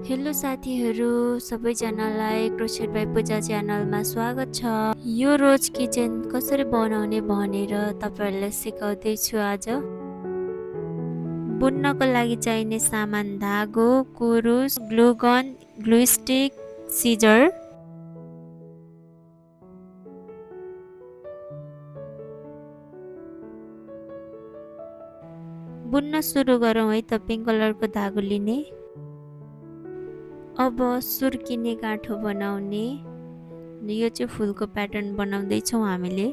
Hello साथीहरू सबैजनालाई क्रोसेट by पूजा च्यानलमा स्वागत छ। यो रोज किचन कसरी बनाउने भनेर तपाईहरुलाई सिकाउँदैछु आज। बुन्नको लागि चाहिने सामान धागो, कुरुस, glue gun, glue stick, scissor. बुन्न सुरु गरौँ है त। पिंक कलरको धागो लिने। अब सुर्किने गाँठो बनाउने। यो चाहिँ फुलको प्याटर्न बनाउँदै छौं हामीले।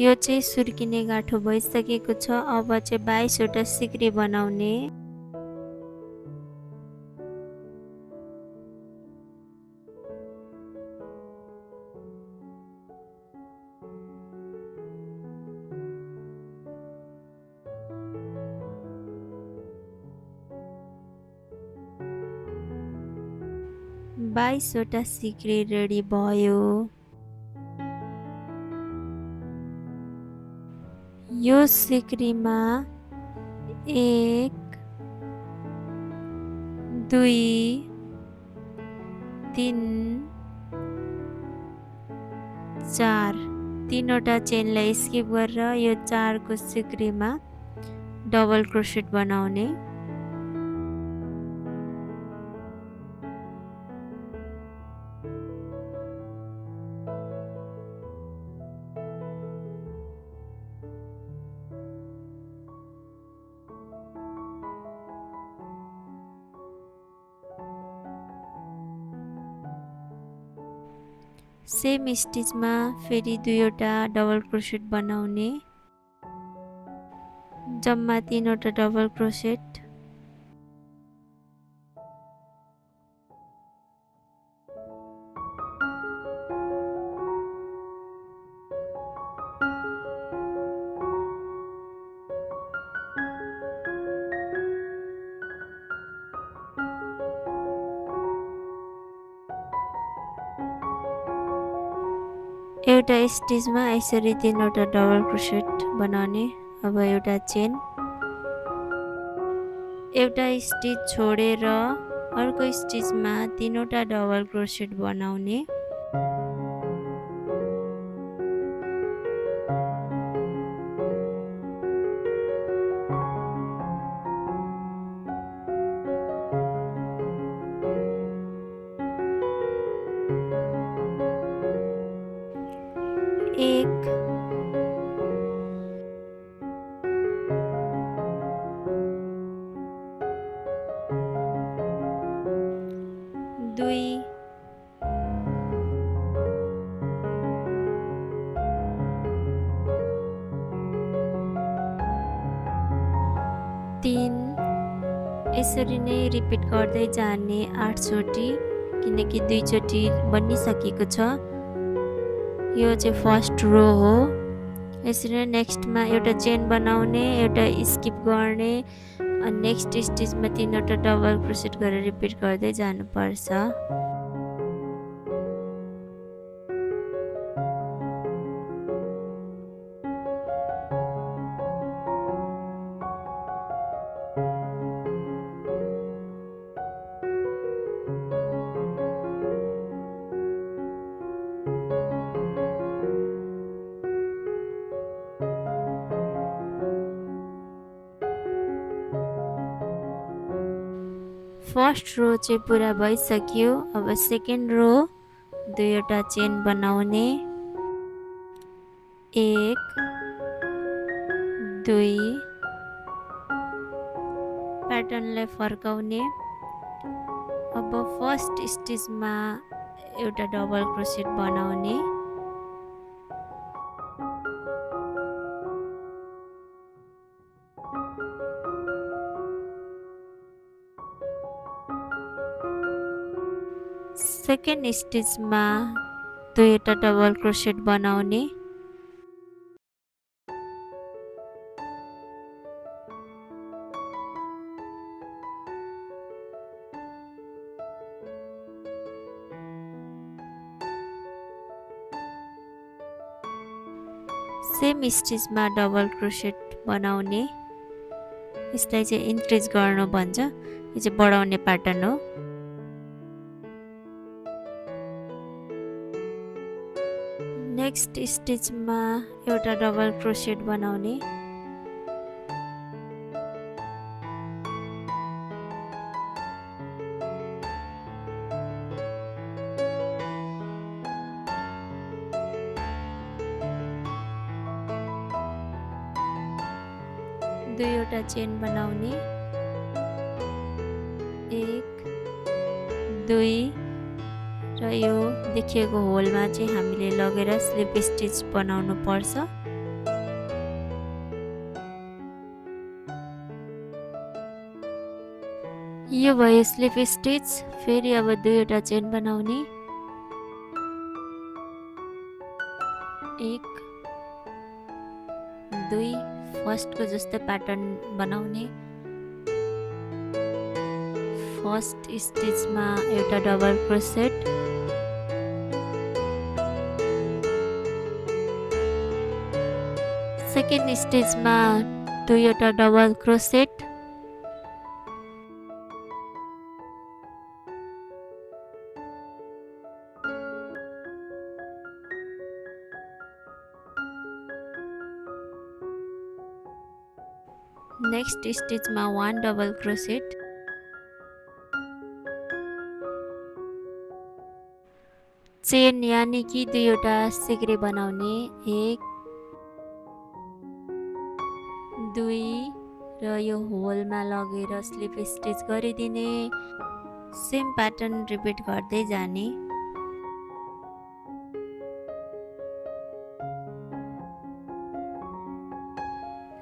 यो चाहिँ सुर्किने गाँठो भइसकेको छ। अब चाहिँ 22 वटा सिक्री बनाउने। बाइस वटा सिक्री रेडी भयो। यो सिक्रीमा 1 2 3 4 तीनवटा चेनलाई स्किप गरेर यो 4 को सिक्रीमा डबल क्रोसेट बनाउने। सेम स्टिचमा फेरि 2 वटा डबल क्रोसेट बनाउने। जम्मा 3 वटा डबल क्रोसेट। एउटा स्टिचमा यसरी 3 वटा डबल क्रोसेट बनाउने। अब एउटा चेन। एउटा स्टिच छोडेर अर्को स्टिचमा 3 वटा डबल क्रोसेट बनाउने। एक 2 3 यसरी नै रिपिट गर्दै जाने 8 चोटी, किनकि 2 चोटी बनिसकेको छ। यो चाहिँ फर्स्ट रो हो। यसरी नेक्स्टमा एउटा चेन बनाउने, एउटा स्किप गर्ने अनि नेक्स्ट स्टिचमा 3 वटा डबल क्रोसेट गरेर रिपिट गर्दै जानुपर्छ। फर्स्ट रो चाहिँ पुरा भइसक्यो। अब सेकेन्ड रो 2 वटा चेन बनाउने। 1 2 प्याटर्नलाई फर्काउने। अब फर्स्ट स्टिचमा एउटा डबल क्रोसेट बनाउने। सेकेन्ड स्टिचमा 2 वटा डबल क्रोसेट बनाउने। सेम स्टिचमा डबल क्रोसेट बनाउने, यसलाई चाहिँ इन्क्रिज गर्नु भन्छ, यो चाहिँ बढाउने प्याटर्न हो। नेक्स्ट स्टिचमा एउटा डबल क्रोसेट बनाउने, दुईवटा चेन बनाउने, 1 2 र यो देखिएको होलमा चाहिँ हामीले लगेर स्लिप स्टिच बनाउनु पर्छ। यो भयो स्लिप स्टिच। फेरि अब दुईवटा चेन बनाउने, 1 2 फर्स्टको जस्तो प्याटर्न बनाउने, फर्स्ट स्टिचमा एउटा डबल क्रोसेट, सेकेन्ड स्टिचमा दुईवटा डबल क्रोसेट, नेक्स्ट स्टिचमा 1 डबल क्रोसेट, चेन यानी कि दुईवटा सिक्रे बनाउने, 1 2 र यो होलमा लगेर स्लिप स्टिच गरिदिने, सेम प्याटर्न रिपिट गर्दै जाने।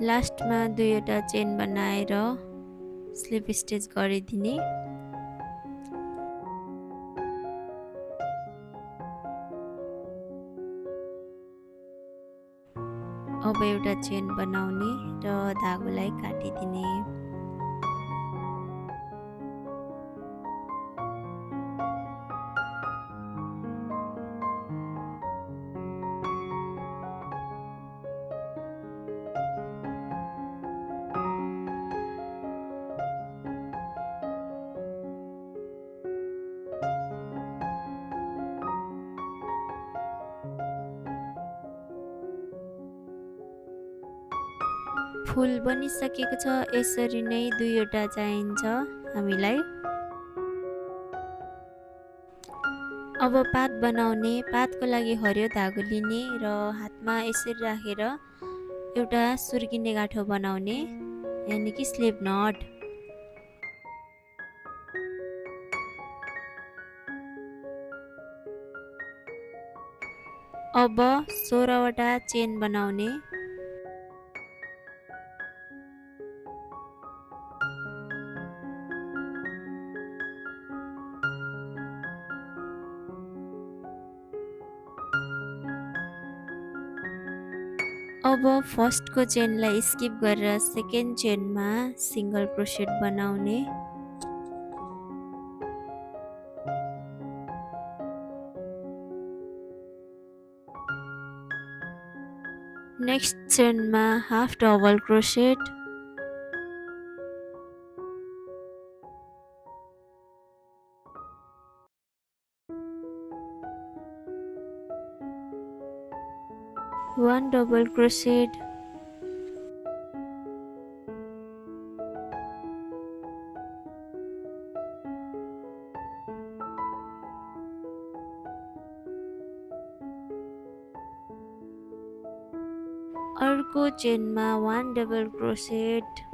लास्टमा दुईवटा चेन बनाएर स्लिप स्टिच गरिदिने। अब एउटा चेन बनाउने र धागोलाई काटिदिने। फुल बनिसकेको छ। यसरी नै दुईवटा चाहिन्छ हामीलाई। अब पात बनाउने। पातको लागि हरियो धागो लिने र हातमा यसरी राखेर एउटा सुर्किने गाँठो बनाउने, यानी कि स्लिप नट। अब 16वटा चेन बनाउने। अब फर्स्टको चेनलाई स्किप गरेर सेकेन्ड चेनमा सिंगल क्रोसेट बनाउने। नेक्स्ट चेनमा half double crochet. One double crochet. अर्को चेनमा 1 double crochet.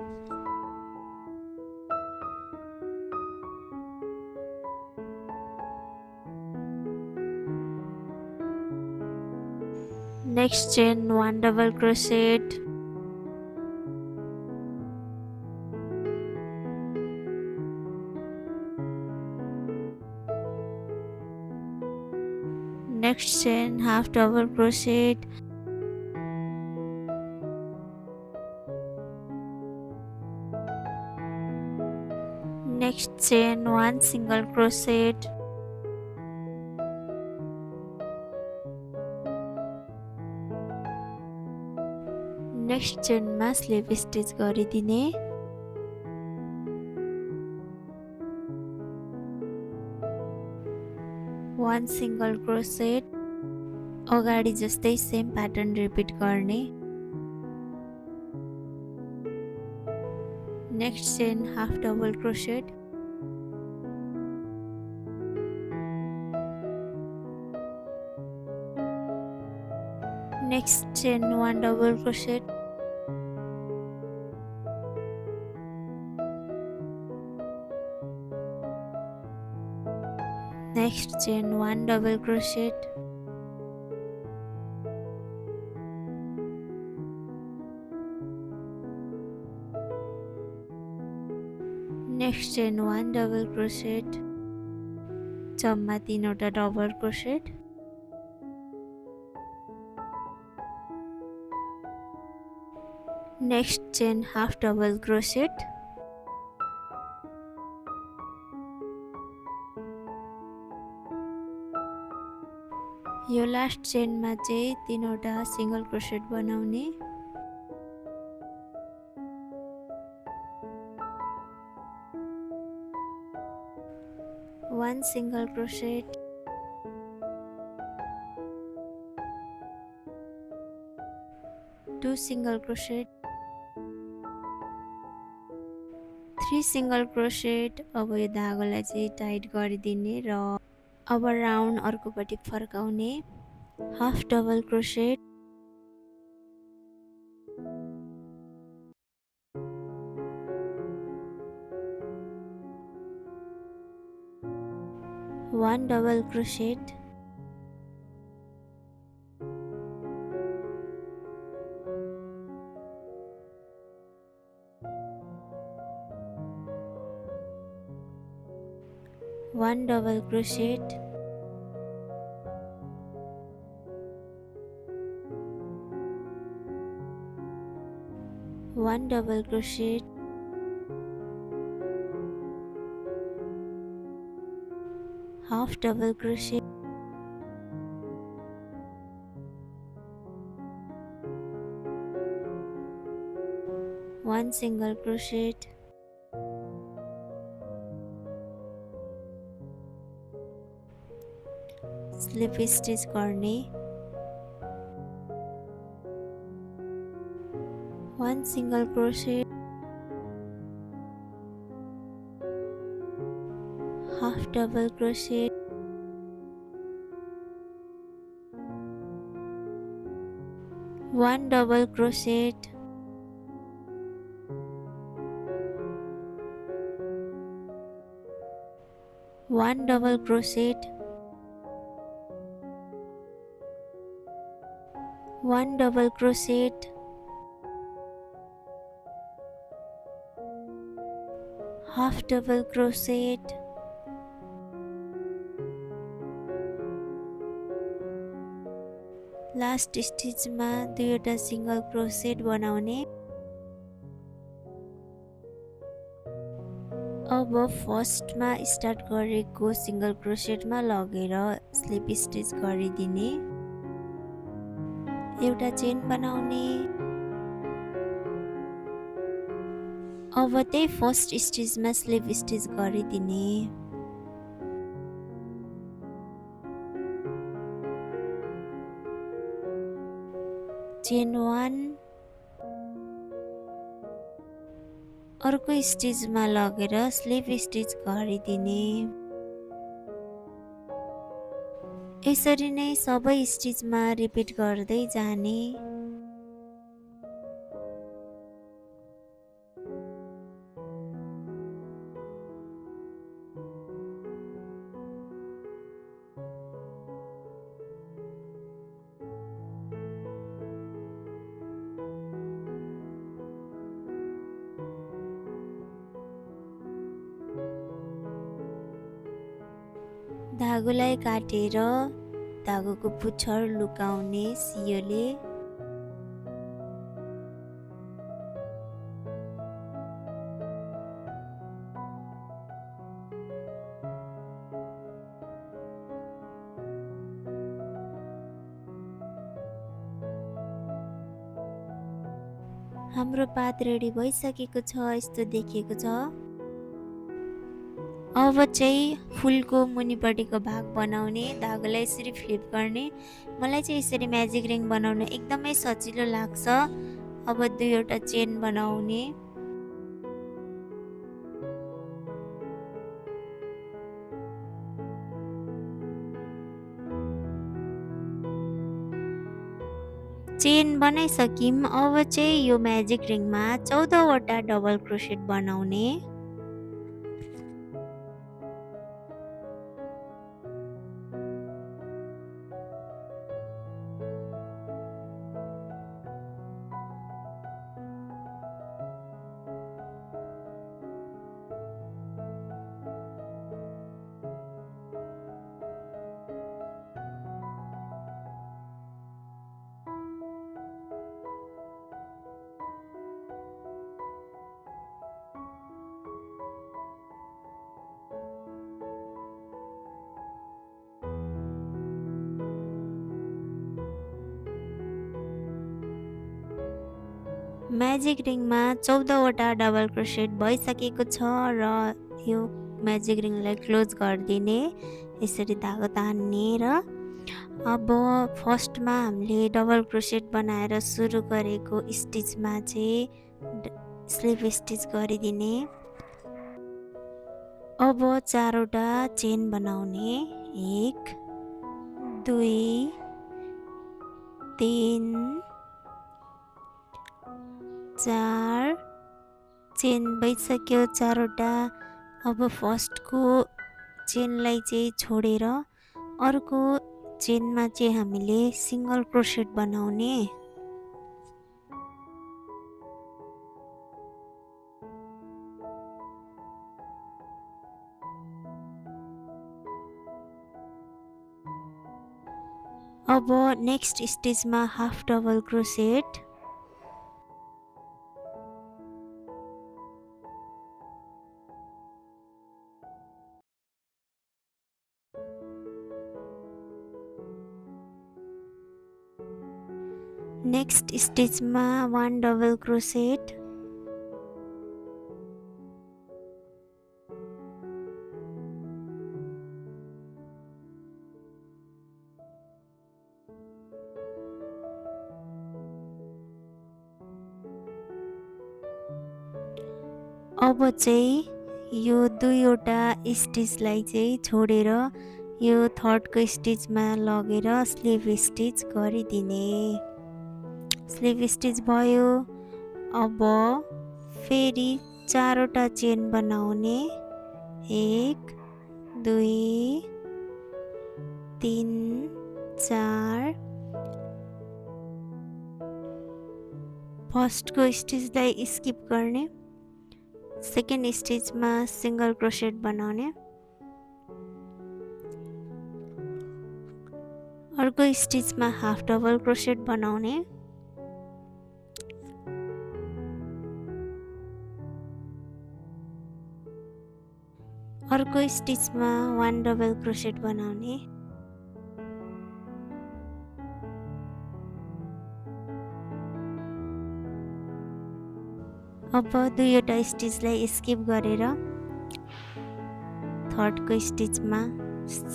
Next chain 1 double crochet. Next chain half double crochet. Next chain 1 single crochet. Next चेनमा स्लिप स्टिच गरिदिने। वन सिंगल क्रोसेट अगाडि जस्तै same pattern repeat गर्ने। Next chain half double crochet, next chain one double crochet, next chain one double crochet, next chain one double crochet, जम्मा 3वटा double crochet, next chain half double crochet, यो last चेनमा चाहिँ 3वटा single crochet बनाउने। One single crochet, two single crochet, 3 single crochet. अब यो धागोलाई चाहिँ टाइट गरिदिने र अब राउन्ड अर्कोपट्टि फर्काउने। Half double crochet, one double crochet, one double crochet, one double crochet, half double crochet, one single crochet, slip stitch गर्ने। One single crochet, half double crochet, one double crochet, one double crochet, one double crochet, half double crochet, last स्टिचमा 2वटा single crochet बनाउने। अब फर्स्टमा start गरेको single क्रोसेटमा लगेर sleep stitch गरिदिने। एउटा चेन बनाउने। अब त्यही फर्स्ट स्टिचमा स्लिप स्टिच गरिदिने। चेन 1, अर्को स्टिचमा लगेर स्लिप स्टिच गरिदिने। यसरी नै सबै स्टिचमा रिपिट गर्दै जाने। धागोलाई काटेर धागोको पुच्छर लुकाउने सियोले। हाम्रो पात रेडी भइसकेको छ, यस्तो देखिएको छ। अब चाहिँ फुलको मुनिपट्टिको भाग बनाउने, धागोलाई यसरी फ्लिप गर्ने। मलाई चाहिँ यसरी म्याजिक रिङ बनाउन एकदमै सजिलो लाग्छ। अब 2वटा चेन बनाउने। चेन बनाइसक्यौँ। अब चाहिँ यो म्याजिक रिङमा 14वटा डबल क्रोसेट बनाउने। म्याजिक रिङमा 14वटा डबल क्रोसेट भइसकेको छ र यो म्याजिक रिङलाई क्लोज गरिदिने, यसरी धागो तान्ने। र अब फर्स्टमा हामीले डबल क्रोसेट बनाएर सुरु गरेको स्टिचमा चाहिँ स्लिप स्टिच गरिदिने। अब 4वटा चेन बनाउने। 1 2 3 4 चेन भइसक्यो 4वटा। अब फर्स्टको चेनलाई चाहिँ छोडेर अर्को चेनमा चाहिँ हामीले सिङ्गल क्रोसेट बनाउने। अब नेक्स्ट स्टिचमा हाफ डबल क्रोसेट। नेक्स्ट स्टिचमा 1 डबल क्रोसेट। अब चाहिँ यो 2वटा स्टिचलाई चाहिँ छोडेर यो 3rdको स्टिचमा लगेर स्लिप स्टिच गरिदिने। स्लिप स्टिच भयो। अब फेरि 4वटा चेन बनाउने। 1 2 3 4। फर्स्टको स्टिचलाई स्किप गर्ने। सेकेन्ड स्टिचमा सिङ्गल क्रोसेट बनाउने। अर्को स्टिचमा हाफ डबल क्रोसेट बनाउने। अर्को स्टिचमा 1 डबल क्रोसेट बनाउने। अब 2वटा स्टिचलाई स्किप गरेर 3rdको स्टिचमा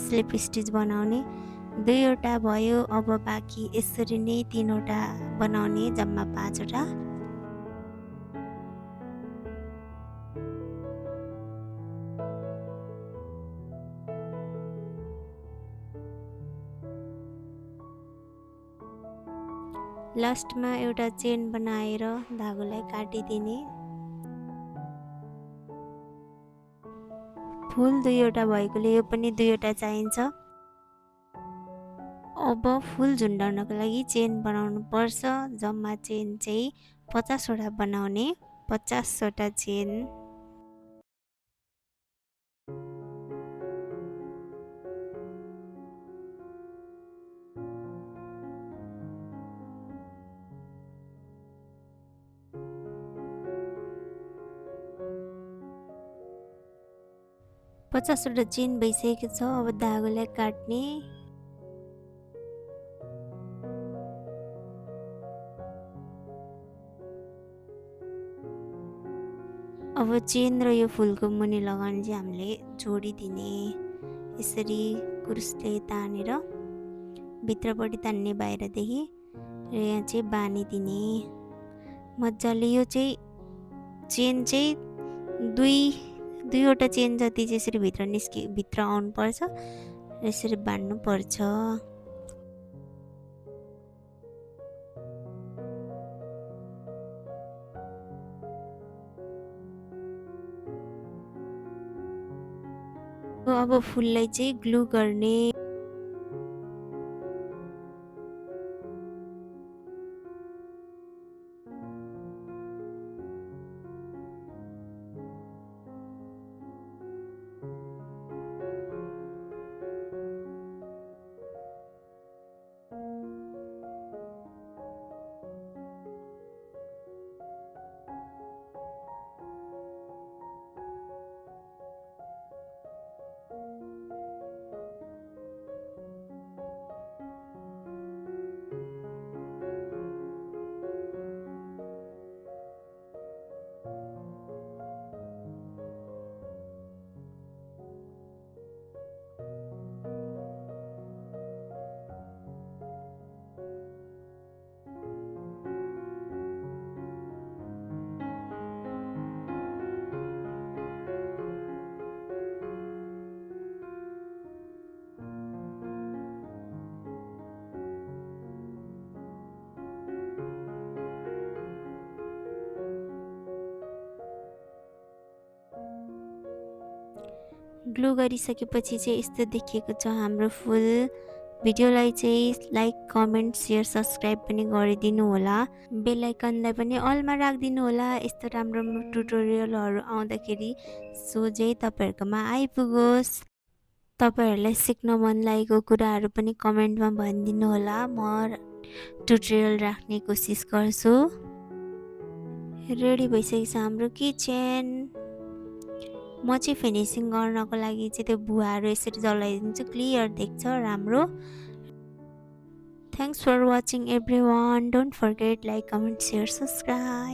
स्लिप स्टिच बनाउने। 2वटा भयो। अब बाँकी यसरी नै 3वटा बनाउने, जम्मा 5वटा। लास्टमा एउटा चेन बनाएर धागोलाई काटिदिने। फुल 2वटा भएकोले यो पनि 2वटा चाहिन्छ। अब फुल झुन्डाउनको लागि चेन बनाउनु पर्छ। जम्मा चेन चाहिँ 50वटा बनाउने। 50वटा चेन। पचासवटा चेन भइसकेको छ। अब धागोलाई काट्ने। अब चेन र यो फुलको मुनि लगाउने चाहिँ हामीले जोडिदिने। यसरी कुरुसले तानेर भित्रपट्टि तान्ने बाहिरदेखि र यहाँ चाहिँ बाँधिदिने मजाले। यो चाहिँ चेन चाहिँ दुईवटा चेन जति चाहिँ यसरी भित्र आउनुपर्छ र यसरी बाँध्नुपर्छ। अब फुललाई चाहिँ ग्लु गर्ने। ग्लु गरिसकेपछि चाहिँ यस्तो देखिएको छ हाम्रो फुल। भिडियोलाई चाहिँ लाइक, कमेन्ट, सेयर, सब्सक्राइब पनि गरिदिनु होला। बेल आइकनलाई पनि अलमा राखिदिनु होला। यस्तो राम्रो ट्युटोरियलहरू आउँदाखेरि सोझै तपाईँहरूकोमा आइपुगोस्। तपाईँहरूलाई सिक्न मन लागेको कुराहरू पनि कमेन्टमा भनिदिनु होला। म ट्युटोरियल राख्ने कोसिस गर्छु। रेडी भइसकेको छ हाम्रो किचन। म चाहिँ फिनिसिङ गर्नको लागि चाहिँ त्यो भुवाहरू यसरी जलाइदिन्छु, क्लियर देख्छ राम्रो। Thanks for watching everyone. Don't forget like, comment, share, subscribe.